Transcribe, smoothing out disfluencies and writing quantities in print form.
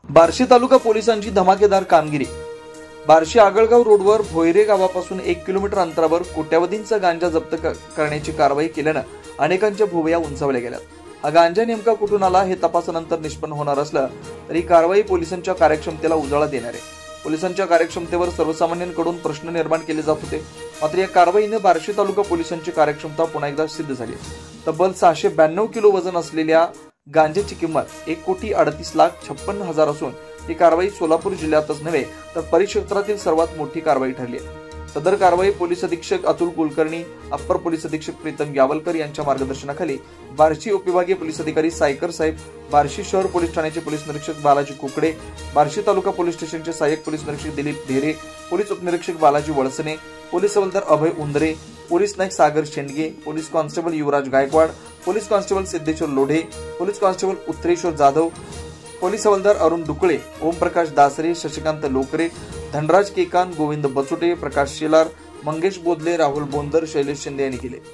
बार्शी तालुका पोलिसांची धमाकेदार कामगिरी। बार्शी आगळगाव रोडवर भोयरे गावापासून 1 किलोमीटर अंतरावर कोट्यावधींचा गांजा जप्त करण्याची कारवाई केल्यानं अनेकांच्या भुवया उंचावल्या गेल्या। हा गांजा नेमका कुठून आला हे तपासानंतर निष्पन्न होणार असलं तरी कारवाई पोलिसांच्या कार्यक्षमतेला उजाळा देणार आहे। पोलिसांच्या कार्यक्षमतेवर सर्वसामान्यांकडून प्रश्न निर्माण केले जात होते, मात्र या कारवाईने बार्शी तालुका पोलिसांची कार्यक्षमता पुन्हा एकदा सिद्ध झाली। तब्बल 692 किलो वजन असलेल्या गांजाची किंमत 1,38,56,000 असून ही कारवाई सोलापूर जिल्ह्यातच नव्हे तर परिक्षेत्रातील सर्वात मोठी कारवाई ठरली आहे। सदर कारवाई पोलीस अधीक्षक अतुल कुलकर्णी, अप्पर पोलीस अधीक्षक प्रीतम यावलकर यांच्या मार्गदर्शनाखाली बार्शी उपविभागीय पोलीस अधिकारी सायकर साहेब, बार्शी शहर पोलीस ठाण्याचे पोलीस निरीक्षक बालाजी कुकडे, बार्शी तालुका पोलीस स्टेशनचे सहाय्यक पोलीस निरीक्षक दिलीप ढेरे, पोलीस उपनिरीक्षक बालाजी वळसने, पोलीस हवालदार अभय उंदरे, पोलीस नायक Sagar Shendge, police constable Yuvraj Gaikwad, police constable Siddheshwar Lodhe, police constable Uttareshwar Jadhav, police हवालदार अरुण डुकळे, ओमप्रकाश दासरे, शशिकांत लोकरे, धनराज केकान, गोविंद बचुटे, प्रकाश शेलार, मंगेश बोदले, राहुल बोंदर, शैलेश शिंदे यांनी केले।